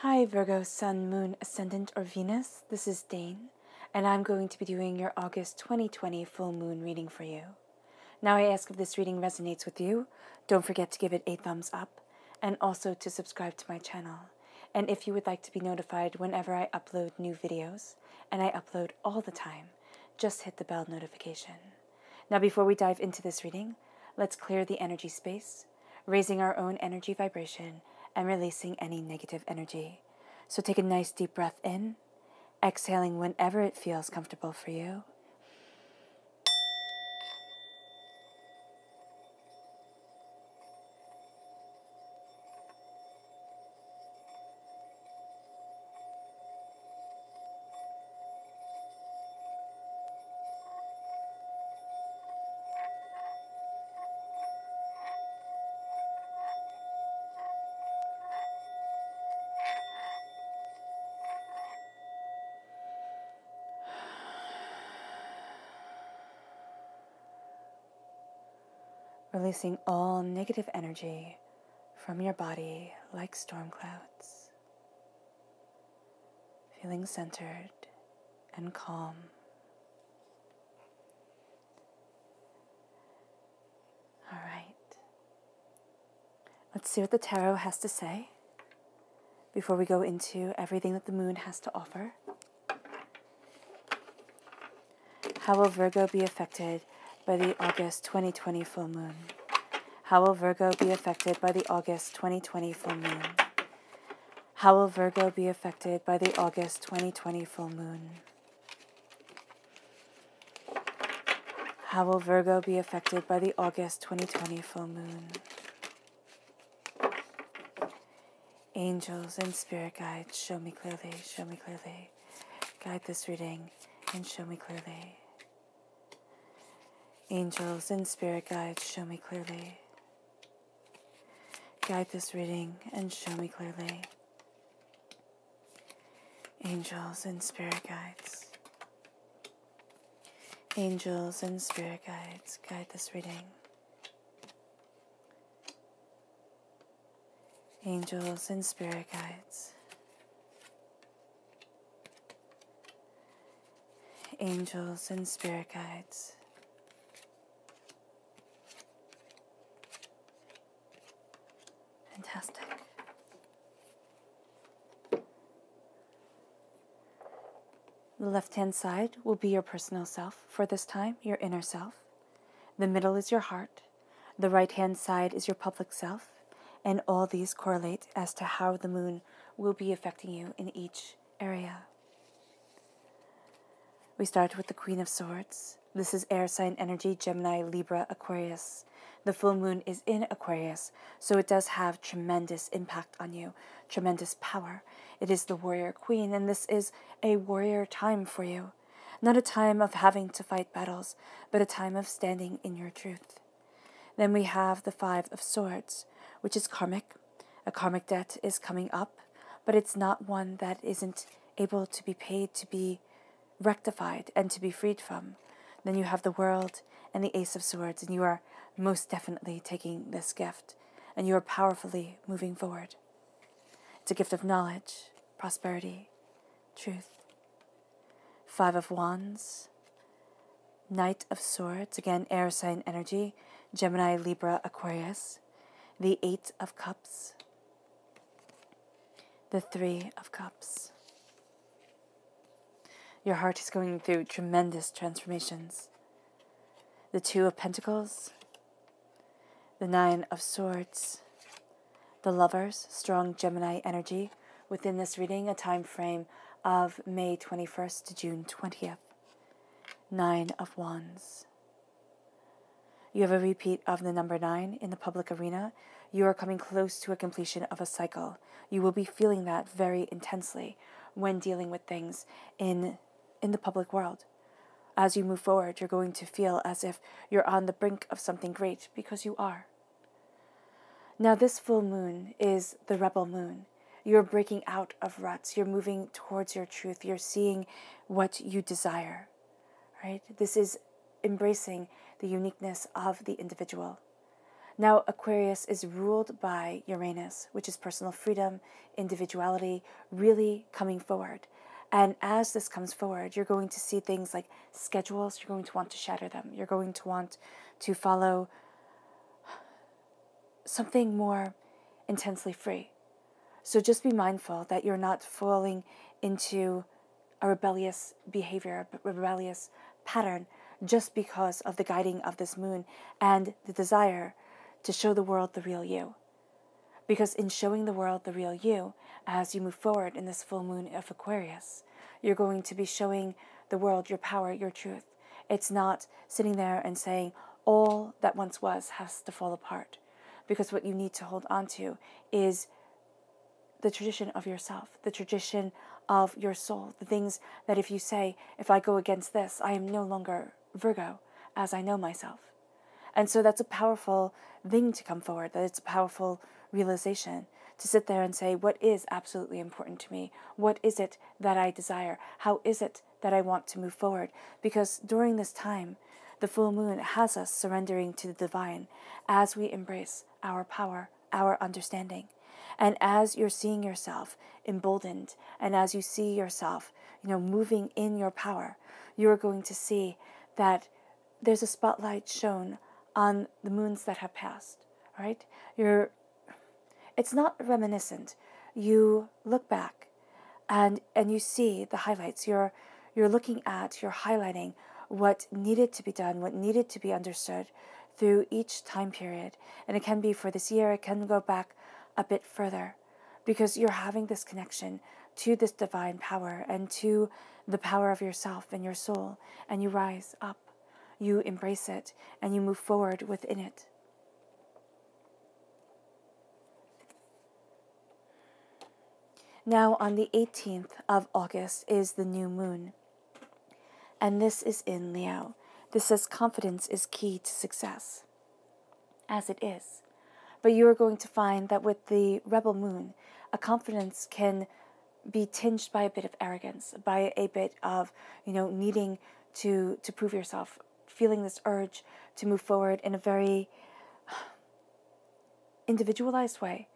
Hi Virgo, Sun, Moon, Ascendant, or Venus. This is Dane, and I'm going to be doing your August 2020 full moon reading for you. Now I ask if this reading resonates with you, don't forget to give it a thumbs up, and also to subscribe to my channel. And if you would like to be notified whenever I upload new videos, and I upload all the time, just hit the bell notification. Now before we dive into this reading, let's clear the energy space, raising our own energy vibration and releasing any negative energy. So take a nice deep breath in, exhaling whenever it feels comfortable for you. Releasing all negative energy from your body like storm clouds. Feeling centered and calm. All right. Let's see what the tarot has to say before we go into everything that the moon has to offer. How will Virgo be affected by the August 2020 full moon? How will Virgo be affected by the August 2020 full moon? How will Virgo be affected by the August 2020 full moon? How will Virgo be affected by the August 2020 full moon? Angels and spirit guides, show me clearly, show me clearly. Guide this reading and show me clearly. Angels and spirit guides, show me clearly. Guide this reading and show me clearly. Angels and spirit guides. Angels and spirit guides, guide this reading. Angels and spirit guides. Angels and spirit guides. Fantastic. The left-hand side will be your personal self for this time, your inner self. The middle is your heart. The right-hand side is your public self. And all these correlate as to how the moon will be affecting you in each area. We start with the Queen of Swords. This is air sign energy, Gemini, Libra, Aquarius. The full moon is in Aquarius, so it does have tremendous impact on you, tremendous power. It is the warrior queen, and this is a warrior time for you. Not a time of having to fight battles, but a time of standing in your truth. Then we have the Five of Swords, which is karmic. A karmic debt is coming up, but it's not one that isn't able to be paid, to be rectified, and to be freed from. Then you have the World and the Ace of Swords, and you are most definitely taking this gift, and you are powerfully moving forward. It's a gift of knowledge, prosperity, truth. Five of Wands, Knight of Swords, again air sign energy, Gemini, Libra, Aquarius. The Eight of Cups, the Three of Cups. Your heart is going through tremendous transformations. The Two of Pentacles, the Nine of Swords, the Lovers, strong Gemini energy. Within this reading, a time frame of May 21st to June 20th. Nine of Wands. You have a repeat of the number 9 in the public arena. You are coming close to a completion of a cycle. You will be feeling that very intensely when dealing with things in the public world. As you move forward, you're going to feel as if you're on the brink of something great, because you are. Now this full moon is the rebel moon. You're breaking out of ruts. You're moving towards your truth. You're seeing what you desire, right? This is embracing the uniqueness of the individual. Now, Aquarius is ruled by Uranus, which is personal freedom, individuality, really coming forward. And as this comes forward, you're going to see things like schedules. You're going to want to shatter them. You're going to want to follow something more intensely free. So just be mindful that you're not falling into a rebellious behavior, a rebellious pattern, just because of the guiding of this moon and the desire to show the world the real you. Because in showing the world the real you, as you move forward in this full moon of Aquarius, you're going to be showing the world your power, your truth. It's not sitting there and saying, all that once was has to fall apart. Because what you need to hold on to is the tradition of yourself, the tradition of your soul, the things that if you say, if I go against this, I am no longer Virgo, as I know myself. And so that's a powerful thing to come forward, that it's a powerful realization to sit there and say, what is absolutely important to me? What is it that I desire? How is it that I want to move forward? Because during this time, the full moon has us surrendering to the divine as we embrace our power, our understanding. And as you're seeing yourself emboldened, and as you see yourself, moving in your power, you're going to see that there's a spotlight shown on the moons that have passed, right? It's not reminiscent. You look back and you see the highlights. You're looking at, you're highlighting what needed to be done, what needed to be understood through each time period. And it can be for this year, it can go back a bit further, because you're having this connection to this divine power and to the power of yourself and your soul, and you rise up, you embrace it, and you move forward within it. Now, on the 18th of August is the new moon, and this is in Leo. This says confidence is key to success, as it is. But you are going to find that with the rebel moon, a confidence can be tinged by a bit of arrogance, by a bit of, needing to prove yourself, feeling this urge to move forward in a very individualized way.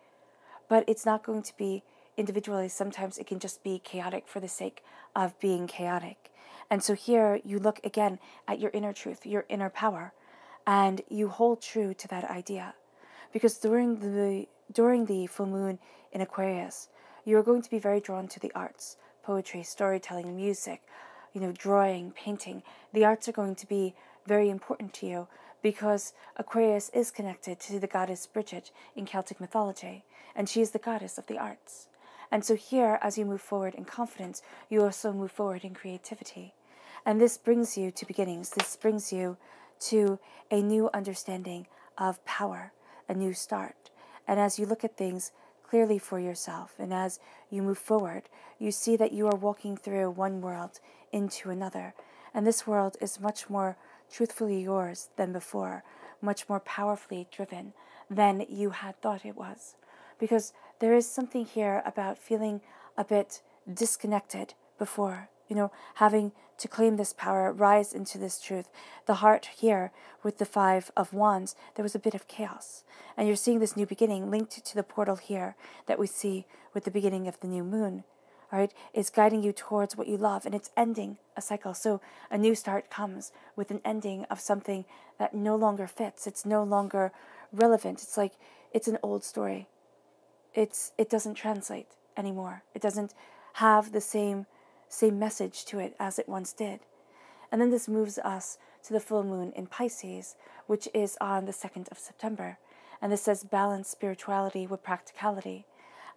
But it's not going to be individualized. Sometimes it can just be chaotic for the sake of being chaotic. And so here you look again at your inner truth, your inner power, and you hold true to that idea. Because during the full moon in Aquarius, you're going to be very drawn to the arts, poetry, storytelling, music, drawing, painting. The arts are going to be very important to you because Aquarius is connected to the goddess Bridget in Celtic mythology, and she is the goddess of the arts. And so here, as you move forward in confidence, you also move forward in creativity. And this brings you to beginnings. This brings you to a new understanding of power, a new start. And as you look at things clearly for yourself, and as you move forward, you see that you are walking through one world into another. And this world is much more truthfully yours than before, much more powerfully driven than you had thought it was. Because there is something here about feeling a bit disconnected before, having to claim this power, rise into this truth. The heart here with the 5 of Wands, there was a bit of chaos. And you're seeing this new beginning linked to the portal here that we see with the beginning of the new moon. All right, it's guiding you towards what you love, and it's ending a cycle. So a new start comes with an ending of something that no longer fits. It's no longer relevant. It's like it's an old story. It doesn't translate anymore. It doesn't have the same message to it as it once did. And then this moves us to the full moon in Pisces, which is on the 2nd of September. And this says balance spirituality with practicality.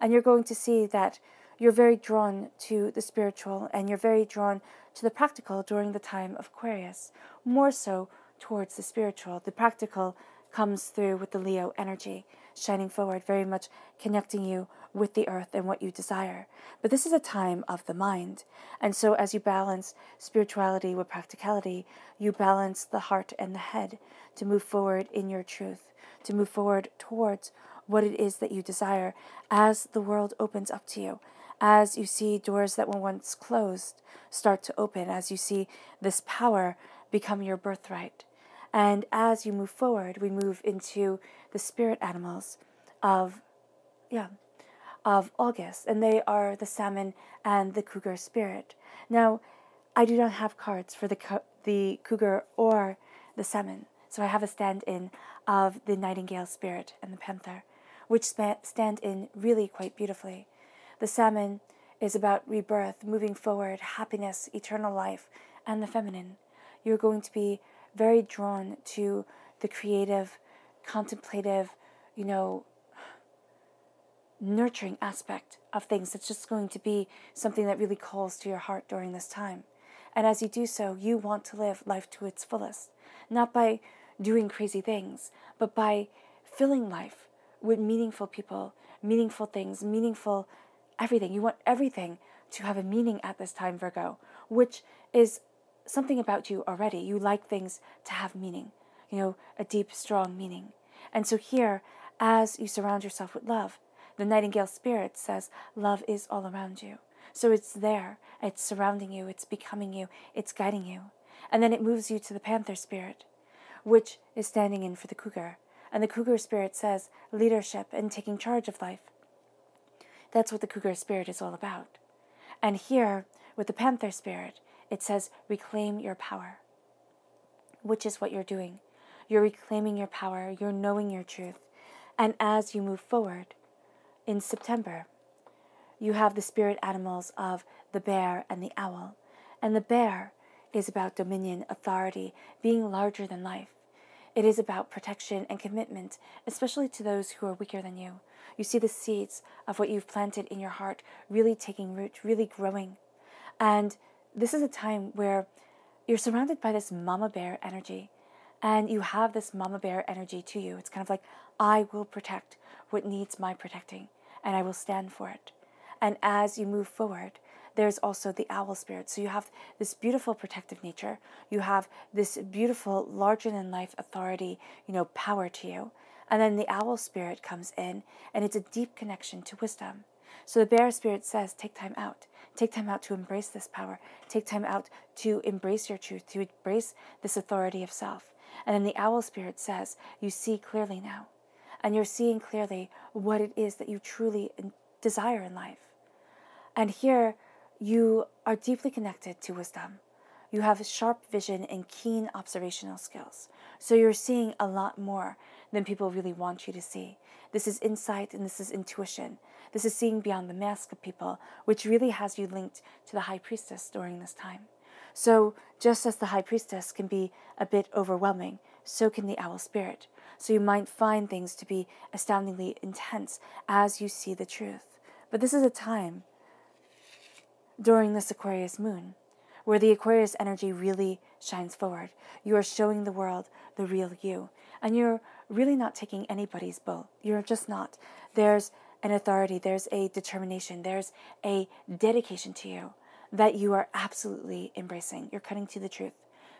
And you're going to see that you're very drawn to the spiritual and you're very drawn to the practical during the time of Aquarius, more so towards the spiritual. The practical comes through with the Leo energy, shining forward, very much connecting you with the earth and what you desire. But this is a time of the mind. And so as you balance spirituality with practicality, you balance the heart and the head to move forward in your truth, to move forward towards what it is that you desire as the world opens up to you, as you see doors that were once closed start to open, as you see this power become your birthright. And as you move forward, we move into the spirit animals of, of August, and they are the salmon and the cougar spirit. Now, I do not have cards for the cougar or the salmon, so I have a stand-in of the nightingale spirit and the panther, which stand in really quite beautifully. The salmon is about rebirth, moving forward, happiness, eternal life, and the feminine. You're going to be very drawn to the creative, contemplative, nurturing aspect of things. It's just going to be something that really calls to your heart during this time. And as you do so, you want to live life to its fullest, not by doing crazy things, but by filling life with meaningful people, meaningful things, meaningful everything. You want everything to have a meaning at this time, Virgo, which is something about you already. You like things to have meaning, a deep, strong meaning. And so here, as you surround yourself with love, the nightingale spirit says love is all around you. So it's there, it's surrounding you, it's becoming you, it's guiding you. And then it moves you to the panther spirit, which is standing in for the cougar. And the cougar spirit says leadership and taking charge of life. That's what the cougar spirit is all about. And here, with the panther spirit, it says reclaim your power, which is what you're doing. You're reclaiming your power, you're knowing your truth. And as you move forward, in September, you have the spirit animals of the bear and the owl. And the bear is about dominion, authority, being larger than life. It is about protection and commitment, especially to those who are weaker than you. You see the seeds of what you've planted in your heart really taking root, really growing. And this is a time where you're surrounded by this mama bear energy. And you have this mama bear energy to you. It's kind of like, I will protect what needs my protecting, and I will stand for it. And as you move forward, there's also the owl spirit. So you have this beautiful protective nature. You have this beautiful, larger-than-life authority, power to you. And then the owl spirit comes in, and it's a deep connection to wisdom. So the bear spirit says, take time out. Take time out to embrace this power. Take time out to embrace your truth, to embrace this authority of self. And then the owl spirit says, you see clearly now. And you're seeing clearly what it is that you truly desire in life. And here, you are deeply connected to wisdom. You have sharp vision and keen observational skills. So you're seeing a lot more than people really want you to see. This is insight and this is intuition. This is seeing beyond the mask of people, which really has you linked to the high priestess during this time. So just as the high priestess can be a bit overwhelming, so can the owl spirit. So you might find things to be astoundingly intense as you see the truth. But this is a time during this Aquarius moon where the Aquarius energy really shines forward. You are showing the world the real you. And you're really not taking anybody's bull. You're just not. There's an authority, there's a determination, there's a dedication to you that you are absolutely embracing. You're cutting to the truth.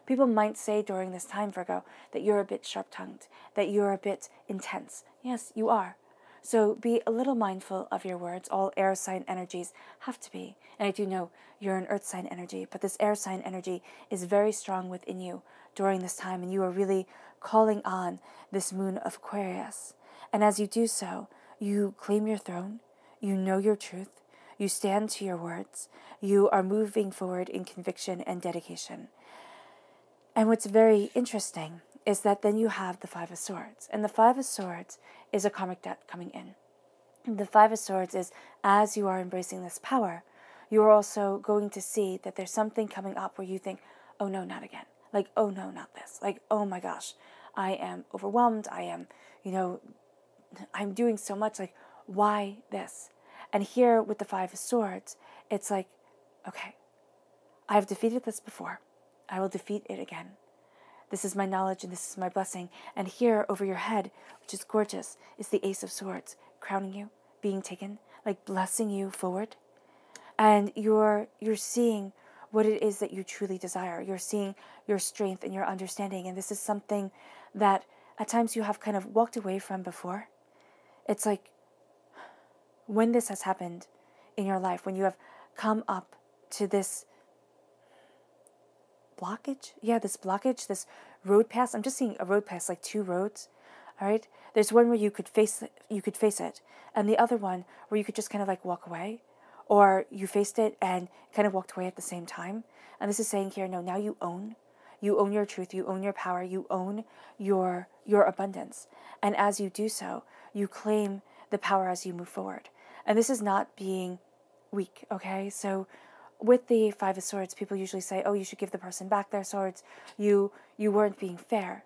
People might say during this time, Virgo, that you're a bit sharp-tongued, that you're a bit intense. Yes, you are. So be a little mindful of your words. All air sign energies have to be. And I do know you're an earth sign energy, but this air sign energy is very strong within you during this time, and you are really calling on this moon of Aquarius. And as you do so, you claim your throne, you know your truth, you stand to your words, you are moving forward in conviction and dedication. And what's very interesting is that then you have the Five of Swords. And the Five of Swords is a karmic debt coming in. And the Five of Swords is, as you are embracing this power, you are also going to see that there's something coming up where you think, oh no, not again. Like, oh no, not this. Like, oh my gosh, I am overwhelmed. I am, I'm doing so much. Like, why this? And here with the Five of Swords, it's like, okay, I've defeated this before. I will defeat it again. This is my knowledge and this is my blessing. And here over your head, which is gorgeous, is the Ace of Swords, crowning you, being taken, like blessing you forward. And you're seeing what it is that you truly desire. You're seeing your strength and your understanding. And this is something that at times you have kind of walked away from before. It's like when this has happened in your life, when you have come up to this blockage, this road paths. I'm just seeing a road path, like two roads. All right. There's one where you could face it, and the other one where you could just kind of like walk away, or you faced it and kind of walked away at the same time. And this is saying here, no, now you own your truth, you own your power, you own your abundance. And as you do so, you claim the power as you move forward. And this is not being weak, okay? So with the Five of Swords, people usually say, oh, you should give the person back their swords. You weren't being fair.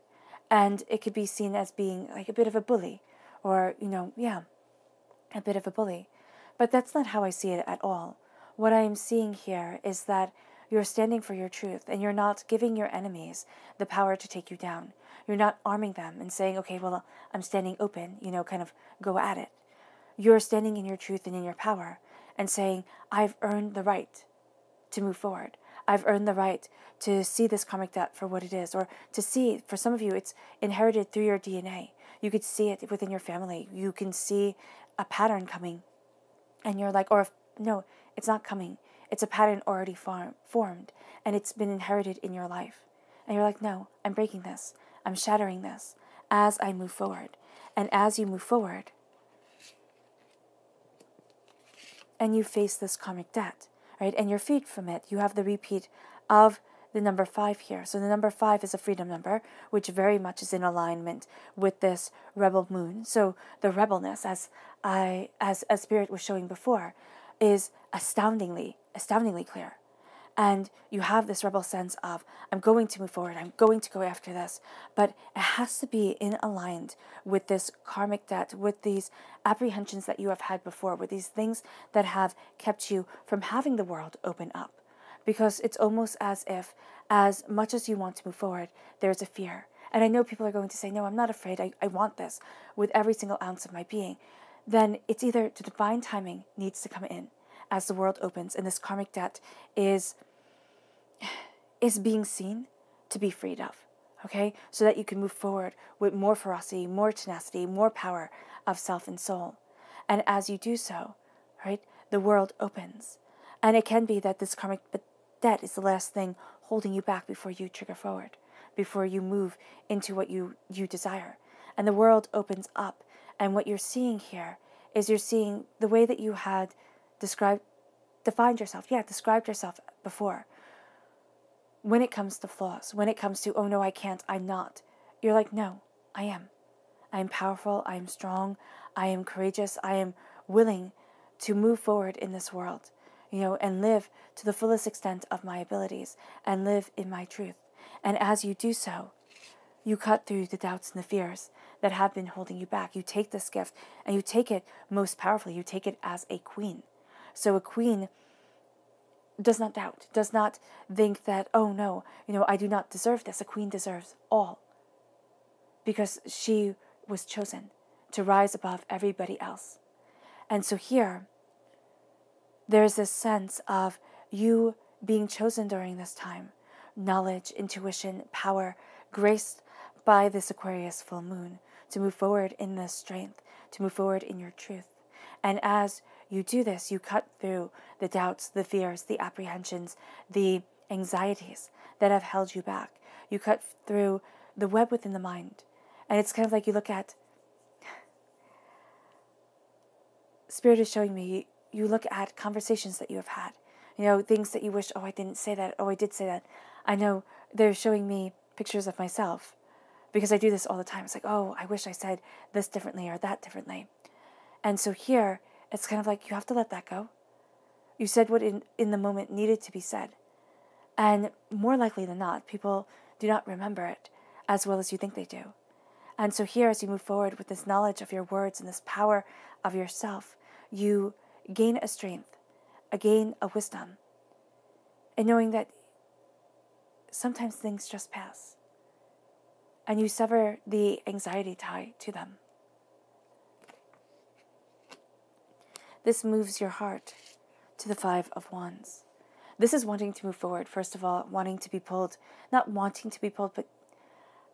And it could be seen as being like a bit of a bully, or, a bit of a bully. But that's not how I see it at all. What I am seeing here is that you're standing for your truth, and you're not giving your enemies the power to take you down. You're not arming them and saying, okay, well, I'm standing open, kind of go at it. You're standing in your truth and in your power and saying, I've earned the right to move forward. I've earned the right to see this karmic debt for what it is, or to see, for some of you, it's inherited through your DNA. You could see it within your family. You can see a pattern coming, and you're like, no, it's not coming. It's a pattern already formed, and it's been inherited in your life. And you're like, no, I'm breaking this. I'm shattering this as I move forward. And as you move forward, and you face this karmic debt, right? And you're freed from it. You have the repeat of the number 5 here. So the number 5 is a freedom number, which very much is in alignment with this rebel moon. So the rebelness, as Spirit was showing before, is astoundingly clear. And you have this rebel sense of, I'm going to move forward, I'm going to go after this. But it has to be in aligned with this karmic debt, with these apprehensions that you have had before, with these things that have kept you from having the world open up. Because it's almost as if, as much as you want to move forward, there's a fear. And I know people are going to say, no, I'm not afraid, I want this with every single ounce of my being. Then it's either the divine timing needs to come in as the world opens, and this karmic debt is being seen to be freed of, okay? So that you can move forward with more ferocity, more tenacity, more power of self and soul. And as you do so, right, the world opens. And it can be that this karmic debt is the last thing holding you back before you trigger forward, before you move into what you desire. And the world opens up. And what you're seeing here is you're seeing the way that you had described yourself before. When it comes to flaws, when it comes to, oh no, I can't, I'm not, you're like, no, I am. I am powerful, I am strong, I am courageous, I am willing to move forward in this world, and live to the fullest extent of my abilities and live in my truth. And as you do so, you cut through the doubts and the fears that have been holding you back. You take this gift and you take it most powerfully. You take it as a queen. So a queen does not doubt, does not think that, oh no, I do not deserve this. A queen deserves all, because she was chosen to rise above everybody else. And so here, there's this sense of you being chosen during this time. Knowledge, intuition, power, graced by this Aquarius full moon to move forward in this strength, to move forward in your truth. And as you do this, you cut through the doubts, the fears, the apprehensions, the anxieties that have held you back. You cut through the web within the mind. And it's kind of like you look at, Spirit is showing me, you look at conversations that you have had, things that you wish, oh, I didn't say that, oh, I did say that. I know they're showing me pictures of myself, because I do this all the time. It's like, oh, I wish I said this differently or that differently. And so here, it's kind of like you have to let that go. You said what in the moment needed to be said. And more likely than not, people do not remember it as well as you think they do. And so here, as you move forward with this knowledge of your words and this power of yourself, you gain a strength, gain a wisdom, and knowing that sometimes things just pass. And you sever the anxiety tie to them. This moves your heart to the 5 of Wands. This is wanting to move forward. First of all, wanting to be pulled, not wanting to be pulled, but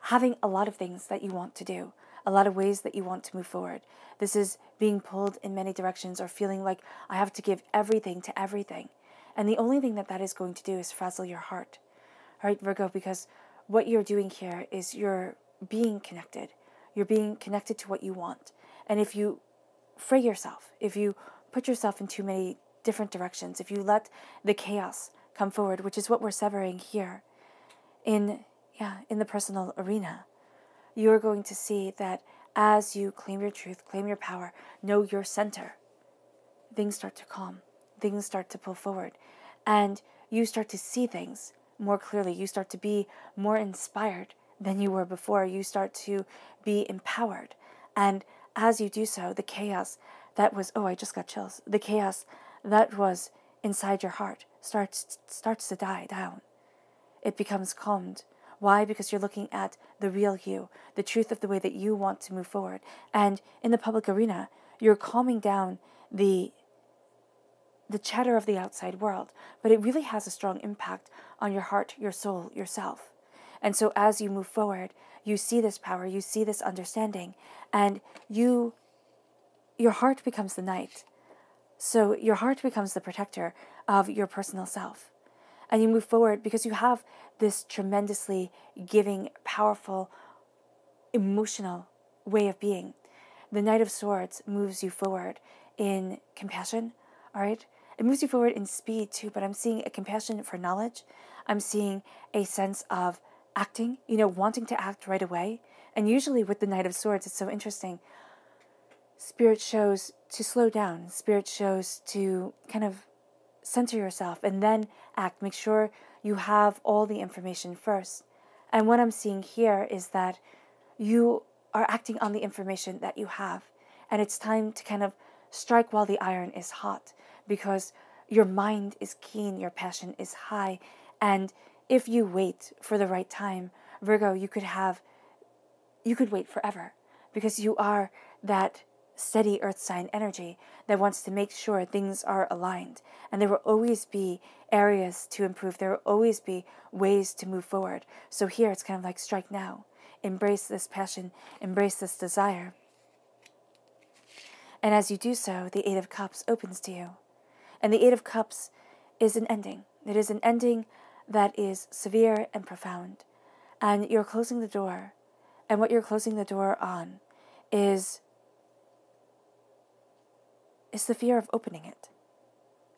having a lot of things that you want to do, a lot of ways that you want to move forward. This is being pulled in many directions, or feeling like I have to give everything to everything. And the only thing that is going to do is frazzle your heart. All right, Virgo, because what you're doing here is you're being connected. You're being connected to what you want. And if you fray yourself, if you put yourself in too many different directions, if you let the chaos come forward, which is what we're severing here in the personal arena, you're going to see that as you claim your truth, claim your power, know your center, things start to calm, things start to pull forward, and you start to see things more clearly. You start to be more inspired than you were before. You start to be empowered. And as you do so, the chaos that was, I just got chills, the chaos that was inside your heart starts to die down. It becomes calmed. Why? Because you're looking at the real you, the truth of the way that you want to move forward. And in the public arena, you're calming down the chatter of the outside world, but it really has a strong impact on your heart, your soul, yourself. And so as you move forward, you see this power, you see this understanding, and your heart becomes the knight. So your heart becomes the protector of your personal self. And you move forward because you have this tremendously giving, powerful, emotional way of being. The Knight of Swords moves you forward in compassion, all right? It moves you forward in speed too, but I'm seeing a compassion for knowledge. I'm seeing a sense of acting, wanting to act right away. And usually with the Knight of Swords, it's so interesting. Spirit shows to slow down. Spirit shows to kind of center yourself and then act. Make sure you have all the information first. And what I'm seeing here is that you are acting on the information that you have. And it's time to kind of strike while the iron is hot, because your mind is keen, your passion is high. And if you wait for the right time, Virgo, you could wait forever, because you are that steady earth sign energy that wants to make sure things are aligned. And there will always be areas to improve. There will always be ways to move forward. So here it's kind of like strike now. Embrace this passion. Embrace this desire. And as you do so, the Eight of Cups opens to you. And the Eight of Cups is an ending. It is an ending that is severe and profound. And you're closing the door. And what you're closing the door on is the fear of opening it.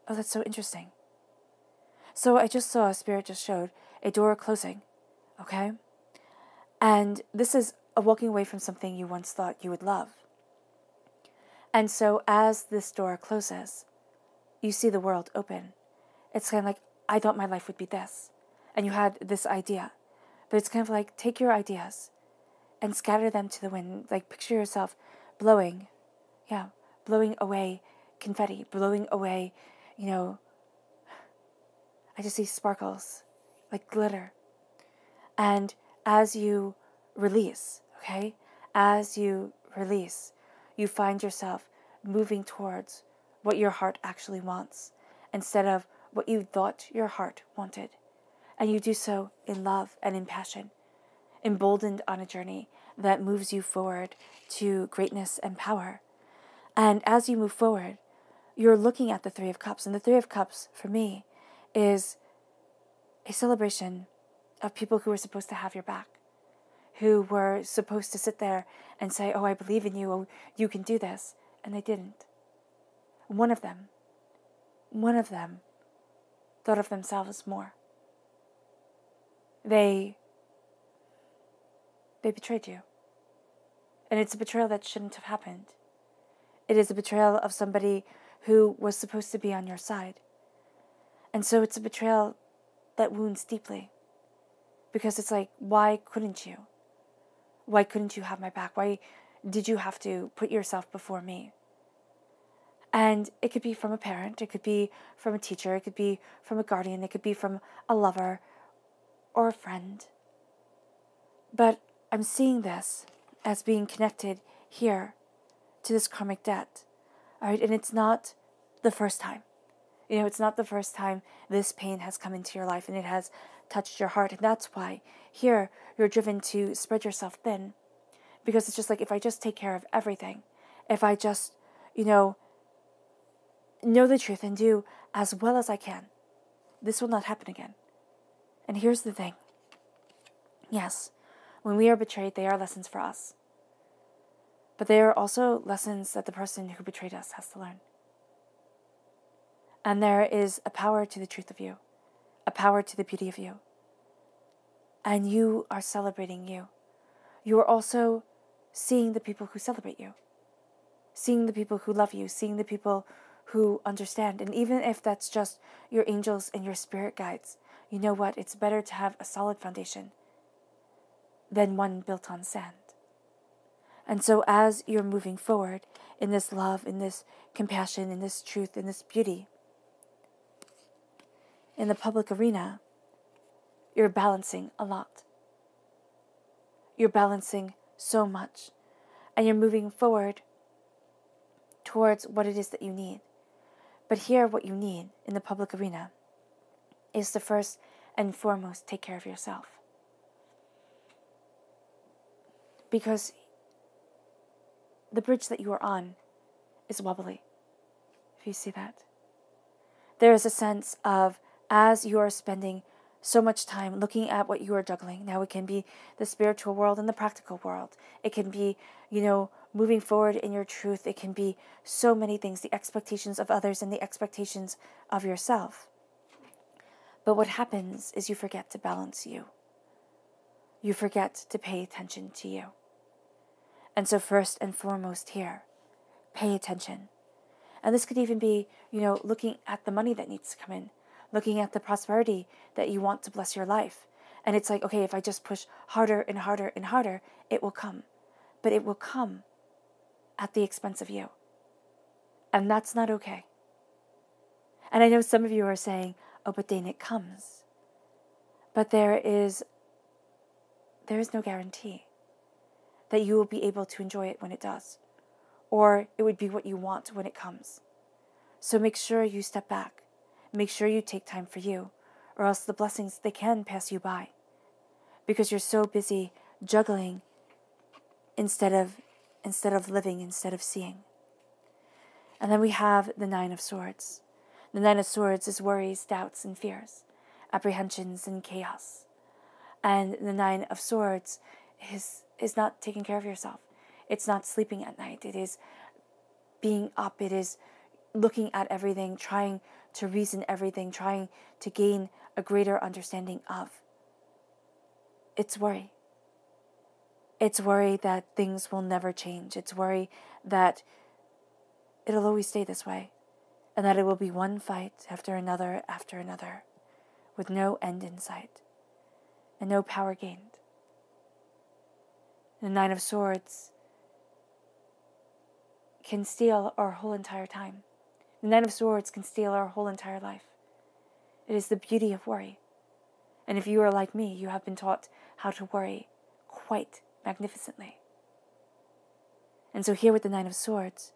Oh, that's so interesting. So I just saw, Spirit just showed, a door closing, okay? And this is a walking away from something you once thought you would love. And so as this door closes, you see the world open. It's kind of like, I thought my life would be this. And you had this idea. But it's kind of like, take your ideas and scatter them to the wind. Like, picture yourself blowing away confetti, blowing away, I just see sparkles, like glitter. And as you release, as you release, you find yourself moving towards what your heart actually wants, instead of what you thought your heart wanted. And you do so in love and in passion, emboldened on a journey that moves you forward to greatness and power. And as you move forward, you're looking at the Three of Cups. And the Three of Cups, for me, is a celebration of people who were supposed to have your back, who were supposed to sit there and say, I believe in you, you can do this. And they didn't. One of them thought of themselves more. They betrayed you. And it's a betrayal that shouldn't have happened. It is a betrayal of somebody who was supposed to be on your side. And so it's a betrayal that wounds deeply. Because it's like, why couldn't you? Why couldn't you have my back? Why did you have to put yourself before me? And it could be from a parent, it could be from a teacher, it could be from a guardian, it could be from a lover or a friend. But I'm seeing this as being connected here to this karmic debt. All right, and it's not the first time. It's not the first time this pain has come into your life and it has touched your heart. And that's why here you're driven to spread yourself thin. Because it's just like, if I just take care of everything, if I just, know the truth and do as well as I can, this will not happen again. And here's the thing. Yes, when we are betrayed, they are lessons for us. But they are also lessons that the person who betrayed us has to learn. And there is a power to the truth of you, a power to the beauty of you. And you are celebrating you. You are also seeing the people who celebrate you, seeing the people who love you, seeing the people who understand. And even if that's just your angels and your spirit guides, you know what? It's better to have a solid foundation than one built on sand. And so as you're moving forward in this love, in this compassion, in this truth, in this beauty, in the public arena, you're balancing a lot. You're balancing so much. And you're moving forward towards what it is that you need. But here, what you need in the public arena is to first and foremost take care of yourself. Because the bridge that you are on is wobbly, if you see that. There is a sense of, as you are spending so much time looking at what you are juggling. Now it can be the spiritual world and the practical world. It can be, moving forward in your truth. It can be so many things, the expectations of others and the expectations of yourself. But what happens is you forget to balance you. You forget to pay attention to you. And so first and foremost here, pay attention. And this could even be, looking at the money that needs to come in, looking at the prosperity that you want to bless your life. And it's like, okay, if I just push harder and harder and harder, it will come. But it will come at the expense of you. And that's not okay. And I know some of you are saying, oh, but Dane, it comes. But there is no guarantee that you will be able to enjoy it when it does. Or it would be what you want when it comes. So make sure you step back. Make sure you take time for you, or else the blessings, they can pass you by. Because you're so busy juggling instead of living, instead of seeing. And then we have the Nine of Swords. The Nine of Swords is worries, doubts, and fears, apprehensions, and chaos. And the Nine of Swords is not taking care of yourself. It's not sleeping at night. It is being up. It is looking at everything, trying to reason everything, trying to gain a greater understanding of. It's worry. It's worry that things will never change. It's worry that it'll always stay this way, and that it will be one fight after another, with no end in sight, and no power gained. The Nine of Swords can steal our whole entire time. The Nine of Swords can steal our whole entire life. It is the beauty of worry. And if you are like me, you have been taught how to worry quite magnificently. And so here with the Nine of Swords,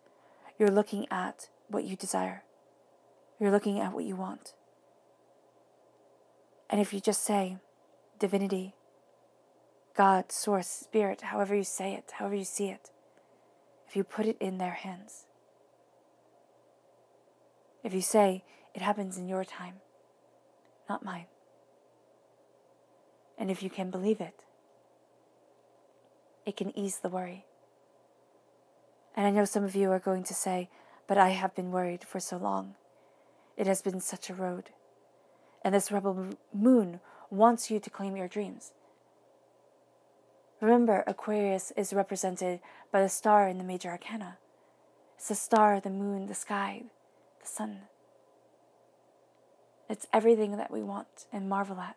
you're looking at what you desire. You're looking at what you want. And if you just say, divinity, God, source, spirit, however you say it, however you see it, if you put it in their hands, if you say, it happens in your time, not mine, and if you can believe it, it can ease the worry. And I know some of you are going to say, but I have been worried for so long. It has been such a road. And this rebel moon wants you to claim your dreams. Remember, Aquarius is represented by the star in the major arcana. It's the star, the moon, the sky, the sun. It's everything that we want and marvel at.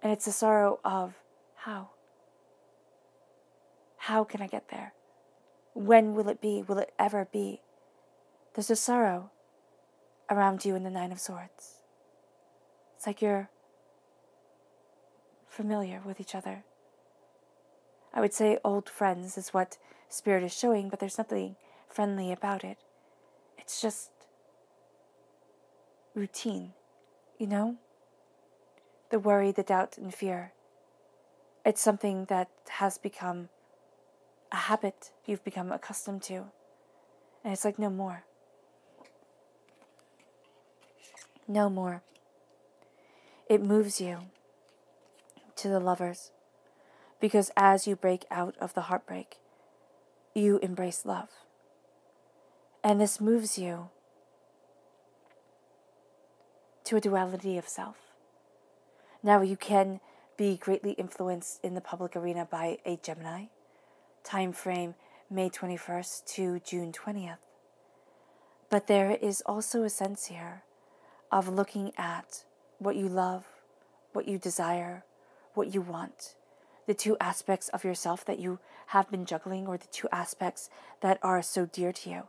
And it's the sorrow of how? How can I get there? When will it be? Will it ever be? There's a sorrow around you in the Nine of Swords. It's like you're familiar with each other. I would say old friends is what Spirit is showing, but there's nothing friendly about it. It's just routine, The worry, the doubt, and fear. It's something that has become a habit you've become accustomed to. And it's like no more. No more. It moves you. to the Lovers, because as you break out of the heartbreak, you embrace love. And this moves you to a duality of self. Now, you can be greatly influenced in the public arena by a Gemini, time frame May 21st to June 20th. But there is also a sense here of looking at what you love, what you desire, what you want, the two aspects of yourself that you have been juggling, or the two aspects that are so dear to you.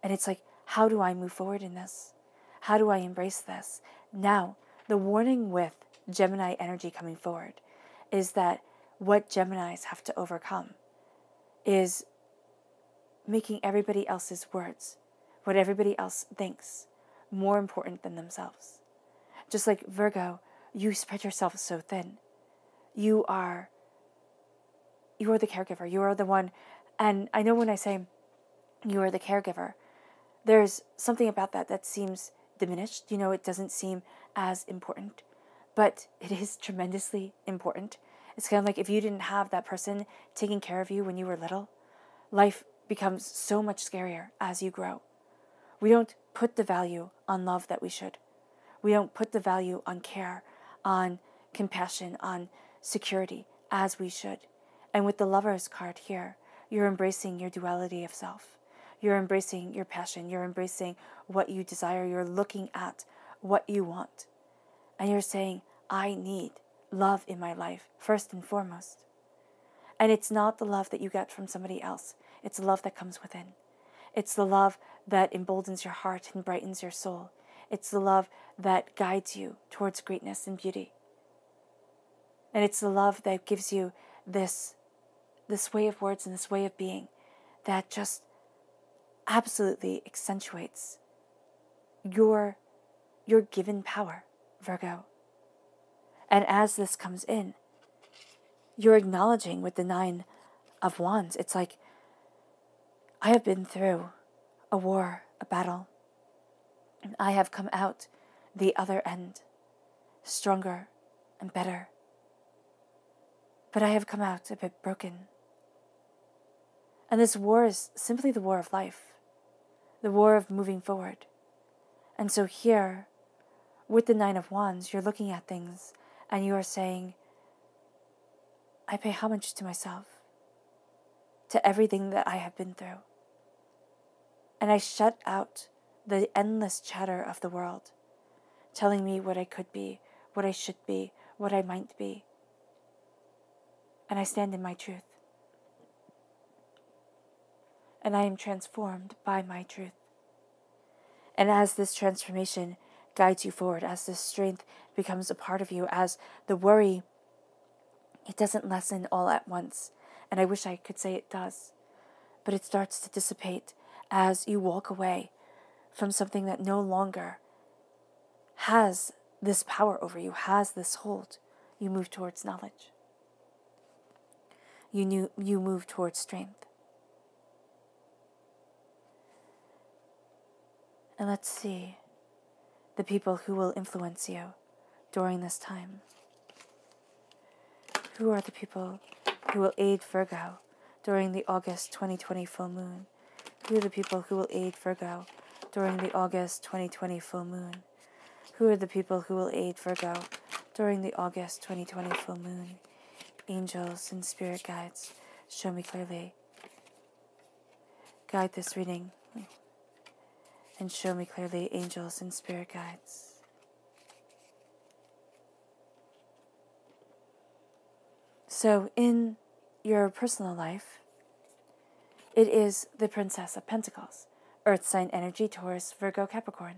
And it's like, how do I move forward in this? How do I embrace this? Now, the warning with Gemini energy coming forward is that what Geminis have to overcome is making everybody else's words, what everybody else thinks, more important than themselves. Just like Virgo, you spread yourself so thin. You are the caregiver. You are the one. And I know when I say you are the caregiver, there's something about that seems diminished. It doesn't seem as important, but it is tremendously important. It's kind of like if you didn't have that person taking care of you when you were little, life becomes so much scarier as you grow. We don't put the value on love that we should. We don't put the value on care, on compassion, on security as we should. And with the Lovers card here, you're embracing your duality of self. You're embracing your passion. You're embracing what you desire. You're looking at what you want. And you're saying, I need love in my life, first and foremost. And it's not the love that you get from somebody else. It's the love that comes within. It's the love that emboldens your heart and brightens your soul. It's the love that guides you towards greatness and beauty. And it's the love that gives you this way of words and this way of being that just absolutely accentuates your given power, Virgo. And as this comes in, you're acknowledging with the 9 of Wands, it's like, I have been through a war, a battle, and I have come out the other end, stronger and better. But I have come out a bit broken. And this war is simply the war of life, the war of moving forward. And so here, with the 9 of Wands, you're looking at things and you are saying, I pay homage to myself, to everything that I have been through. And I shut out the endless chatter of the world, telling me what I could be, what I should be, what I might be. And I stand in my truth. And I am transformed by my truth. And as this transformation guides you forward, as this strength becomes a part of you, as the worry, it doesn't lessen all at once. And I wish I could say it does. But it starts to dissipate as you walk away from something that no longer has this power over you, has this hold. You move towards knowledge. You move towards strength. And let's see the people who will influence you during this time. Who are the people who will aid Virgo during the August 2020 full moon? Who are the people who will aid Virgo during the August 2020 full moon? Who are the people who will aid Virgo during the August 2020 full moon? Angels and spirit guides, show me clearly. Guide this reading and show me clearly, angels and spirit guides. So in your personal life, it is the Princess of Pentacles, Earth sign energy, Taurus, Virgo, Capricorn.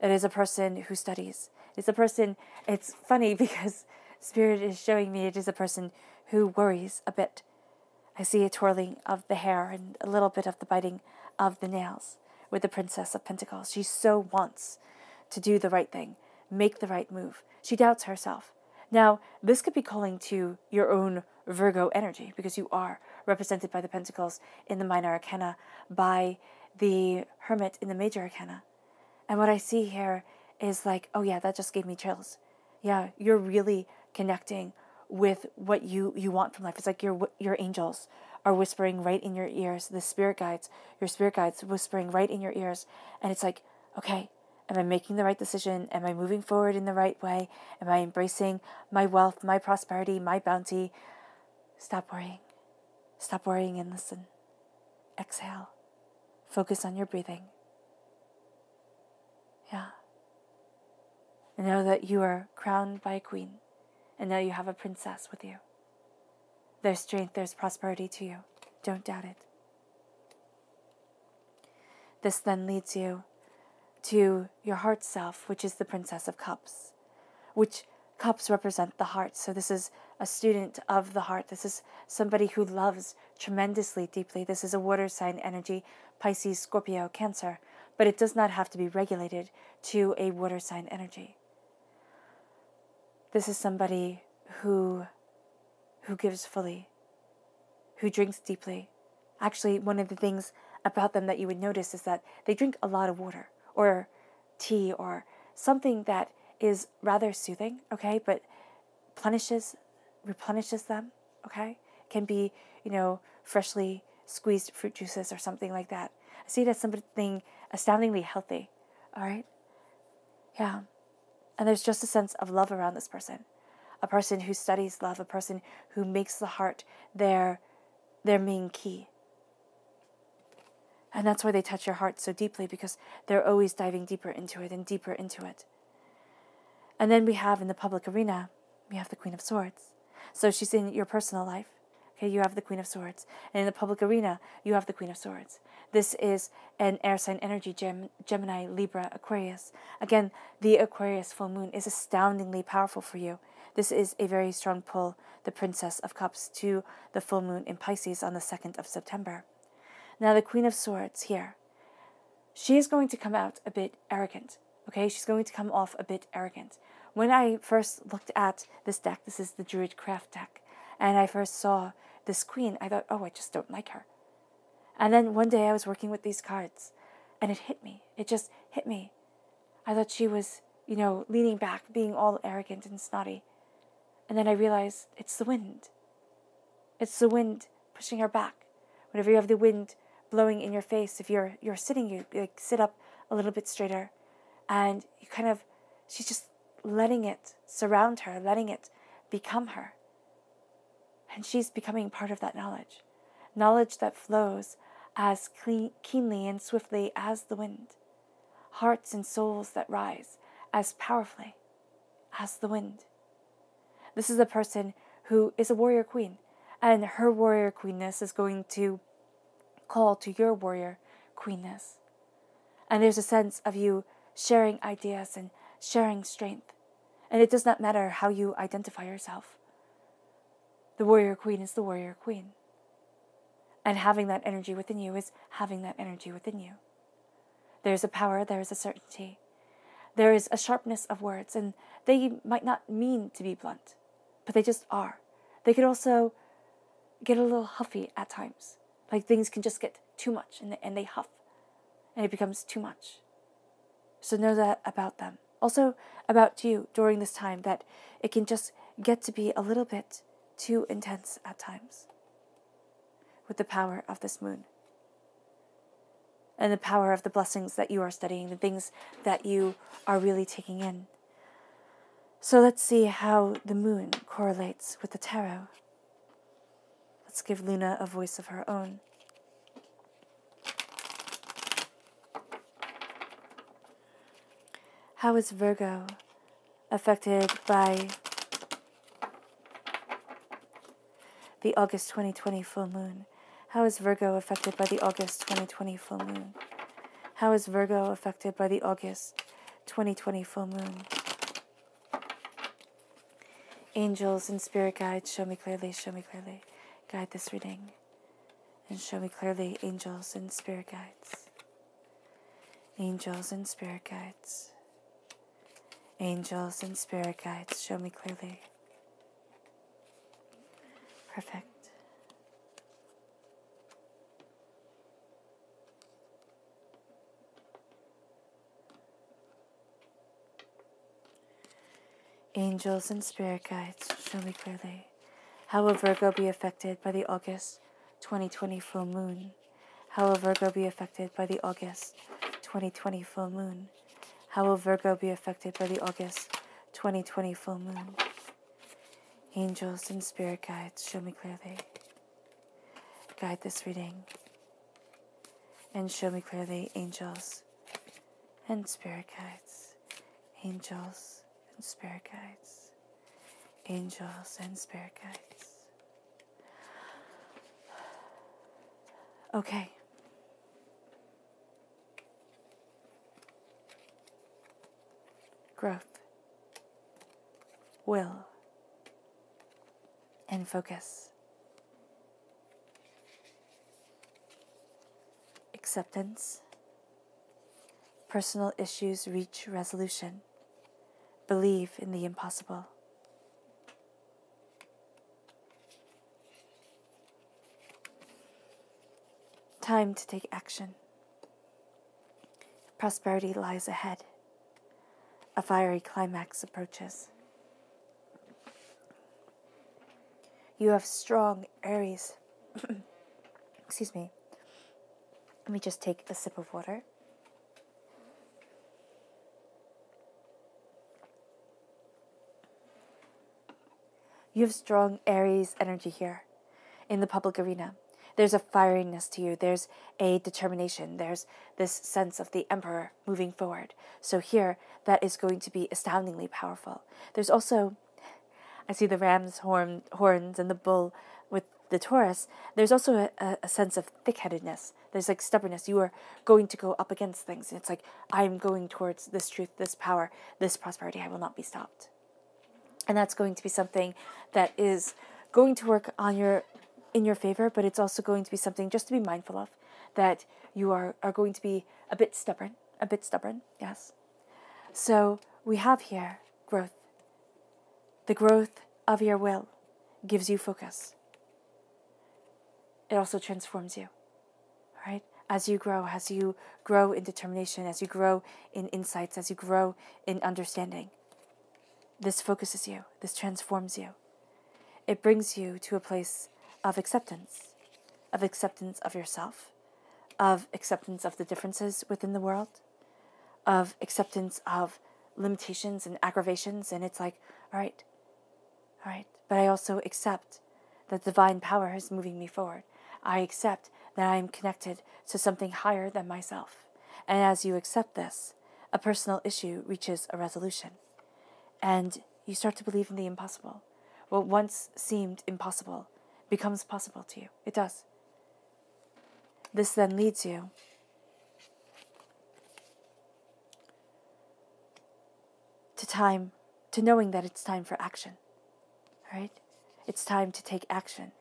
It is a person who studies. It's a person, it's funny because Spirit is showing me it is a person who worries a bit. I see a twirling of the hair and a little bit of the biting of the nails with the Princess of Pentacles. She so wants to do the right thing, make the right move. She doubts herself. Now, this could be calling to your own Virgo energy because you are represented by the Pentacles in the minor arcana, by the Hermit in the major arcana. And what I see here is like, oh yeah, that just gave me chills. Yeah, you're really connecting with what you want from life. It's like your angels are whispering right in your ears. The spirit guides, your spirit guides whispering right in your ears. And it's like, okay, am I making the right decision? Am I moving forward in the right way? Am I embracing my wealth, my prosperity, my bounty? Stop worrying. Stop worrying and listen. Exhale. Focus on your breathing. Yeah. And know that you are crowned by a queen. And now you have a princess with you. There's strength, there's prosperity to you. Don't doubt it. This then leads you to your heart self, which is the Princess of Cups, which cups represent the heart. So this is a student of the heart. This is somebody who loves tremendously deeply. This is a water sign energy, Pisces, Scorpio, Cancer, but it does not have to be regulated to a water sign energy. This is somebody who gives fully, who drinks deeply. Actually, one of the things about them that you would notice is that they drink a lot of water or tea or something that is rather soothing, okay, but replenishes them, okay? It can be, freshly squeezed fruit juices or something like that. I see it as something astoundingly healthy, all right? Yeah. And there's just a sense of love around this person. A person who studies love, a person who makes the heart their main key. And that's why they touch your heart so deeply, because they're always diving deeper into it and deeper into it. And then we have in the public arena, we have the Queen of Swords. So she's in your personal life. Okay, you have the Queen of Swords. And in the public arena, you have the Queen of Swords. This is an air sign energy, Gemini, Libra, Aquarius. Again, the Aquarius full moon is astoundingly powerful for you. This is a very strong pull, the Princess of Cups, to the full moon in Pisces on the 2nd of September. Now, the Queen of Swords here, she is going to come out a bit arrogant. Okay, she's going to come off a bit arrogant. When I first looked at this deck, this is the Druid Craft deck, and I first saw this queen, I thought, oh, I just don't like her. And then one day I was working with these cards, and it hit me. It just hit me. I thought she was, leaning back, being all arrogant and snotty. And then I realized it's the wind. It's the wind pushing her back. Whenever you have the wind blowing in your face, if you're sitting, you sit up a little bit straighter, and she's just letting it surround her, letting it become her. And she's becoming part of that knowledge that flows as keenly and swiftly as the wind, hearts and souls that rise as powerfully as the wind. This is a person who is a warrior queen, and her warrior queenness is going to call to your warrior queenness. And there's a sense of you sharing ideas and sharing strength. And it does not matter how you identify yourself. The warrior queen is the warrior queen. And having that energy within you is having that energy within you. There's a power, there is a certainty. There is a sharpness of words, and they might not mean to be blunt, but they just are. They could also get a little huffy at times. Like things can just get too much, and they huff, and it becomes too much. So know that about them. Also about you during this time, that it can just get to be a little bit too intense at times with the power of this moon and the power of the blessings that you are studying, the things that you are really taking in. So let's see how the moon correlates with the tarot. Let's give Luna a voice of her own. How is Virgo affected by the August 2020 full moon? How is Virgo affected by the August 2020 full moon? How is Virgo affected by the August 2020 full moon? Angels and spirit guides, show me clearly, guide this reading. And show me clearly, angels and spirit guides. Angels and spirit guides. Angels and spirit guides, show me clearly. Perfect. Angels and spirit guides, show me clearly. How will Virgo be affected by the August 2020 full moon? How will Virgo be affected by the August 2020 full moon? How will Virgo be affected by the August 2020 full moon? Angels and spirit guides, show me clearly. Guide this reading. And show me clearly, angels and spirit guides. Angels and spirit guides. Angels and spirit guides. Okay. Growth, will, and focus. Acceptance. Personal issues reach resolution. Believe in the impossible. Time to take action. Prosperity lies ahead. A fiery climax approaches. You have strong Aries. Excuse me. Let me just take a sip of water. You have strong Aries energy here in the public arena. There's a fieriness to you. There's a determination. There's this sense of the emperor moving forward. So here, that is going to be astoundingly powerful. There's also, I see the ram's horns and the bull with the Taurus. There's also a sense of thick-headedness. There's like stubbornness. You are going to go up against things. And it's like, I'm going towards this truth, this power, this prosperity. I will not be stopped. And that's going to be something that is going to work in your favor, but it's also going to be something just to be mindful of, that you are going to be a bit stubborn, yes. So we have here growth. The growth of your will gives you focus. It also transforms you, all right? As you grow in determination, as you grow in insights, as you grow in understanding, this focuses you, this transforms you. It brings you to a place of acceptance of yourself, of acceptance of the differences within the world, of acceptance of limitations and aggravations. And it's like, all right, but I also accept that divine power is moving me forward. I accept that I am connected to something higher than myself. And as you accept this, a personal issue reaches a resolution. And you start to believe in the impossible. What once seemed impossible becomes possible to you. It does. This then leads you to knowing that it's time for action. Right? It's time to take action.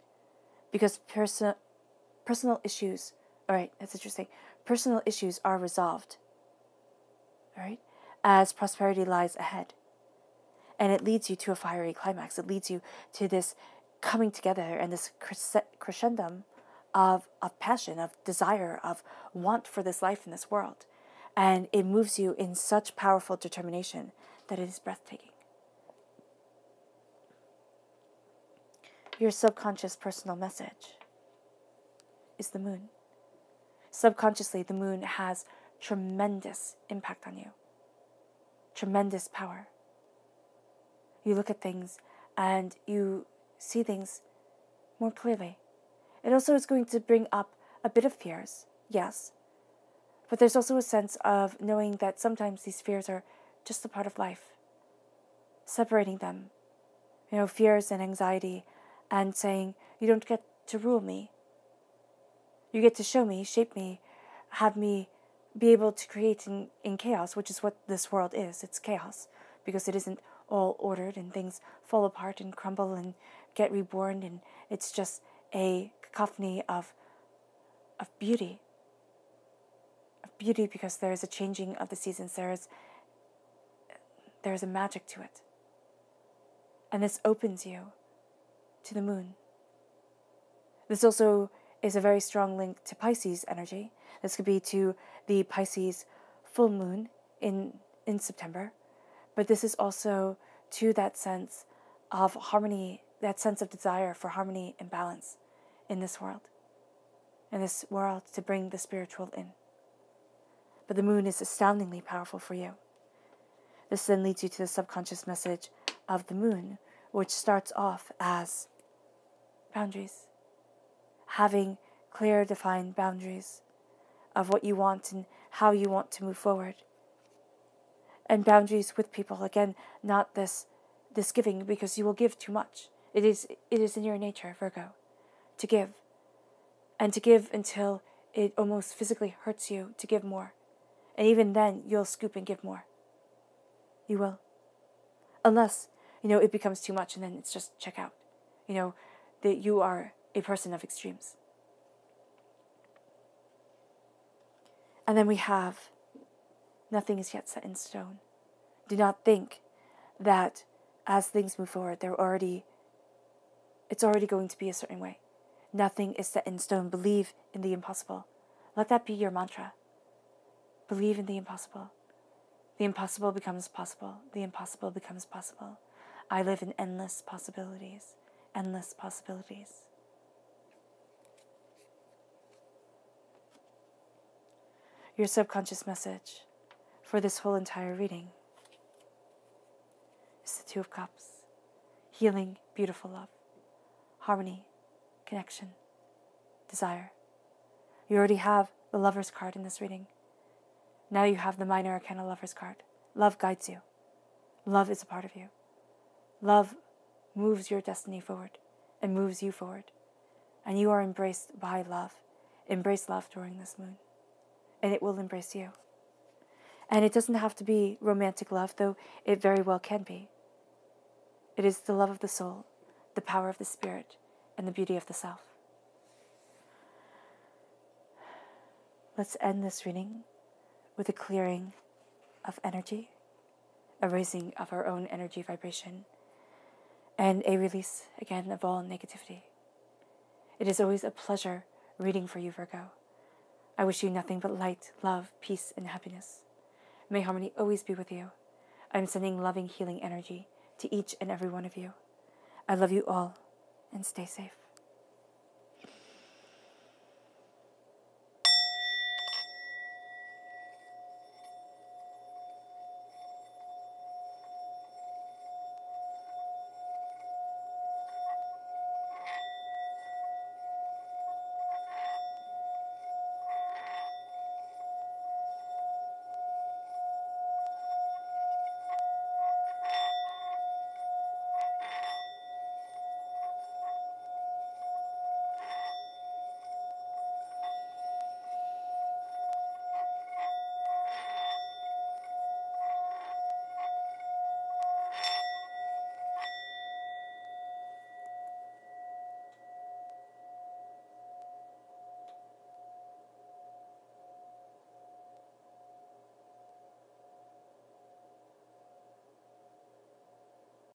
Because personal issues, all right, that's interesting. Personal issues are resolved. All right? As prosperity lies ahead. And it leads you to a fiery climax. It leads you to this coming together and this crescendum of passion, of desire, of want for this life in this world. And it moves you in such powerful determination that it is breathtaking. Your subconscious personal message is the moon. Subconsciously, the moon has tremendous impact on you. Tremendous power. You look at things and you see things more clearly. It also is going to bring up a bit of fears, yes. But there's also a sense of knowing that sometimes these fears are just a part of life. Separating them, fears and anxiety, and saying, you don't get to rule me. You get to show me, shape me, have me be able to create in chaos, which is what this world is. It's chaos, because it isn't all ordered and things fall apart and crumble and get reborn, and it's just a cacophony of beauty. Of beauty, because there is a changing of the seasons. There is a magic to it. And this opens you to the moon. This also is a very strong link to Pisces energy. This could be to the Pisces full moon in September. But this is also to that sense of harmony, that sense of desire for harmony and balance in this world. To bring the spiritual in. But the moon is astoundingly powerful for you. This then leads you to the subconscious message of the moon, which starts off as boundaries. Having clear, defined boundaries of what you want and how you want to move forward. And boundaries with people. Again, not this giving, because you will give too much. It is in your nature, Virgo, to give. And to give until it almost physically hurts you to give more. And even then, you'll scoop and give more. You will. Unless, it becomes too much and then it's just check out. That you are a person of extremes. And then we have, nothing is yet set in stone. Do not think that as things move forward, it's already going to be a certain way. Nothing is set in stone. Believe in the impossible. Let that be your mantra. Believe in the impossible. The impossible becomes possible. The impossible becomes possible. I live in endless possibilities. Endless possibilities. Your subconscious message for this whole entire reading is the Two of Cups. Healing, beautiful love. Harmony, connection, desire. You already have the Lover's card in this reading. Now you have the Minor Arcana Lover's card. Love guides you. Love is a part of you. Love moves your destiny forward and moves you forward. And you are embraced by love. Embrace love during this moon. And it will embrace you. And it doesn't have to be romantic love, though it very well can be. It is the love of the soul, the power of the spirit, and the beauty of the self. Let's end this reading with a clearing of energy, a raising of our own energy vibration, and a release, again, of all negativity. It is always a pleasure reading for you, Virgo. I wish you nothing but light, love, peace, and happiness. May harmony always be with you. I'm sending loving, healing energy to each and every one of you. I love you all, and stay safe.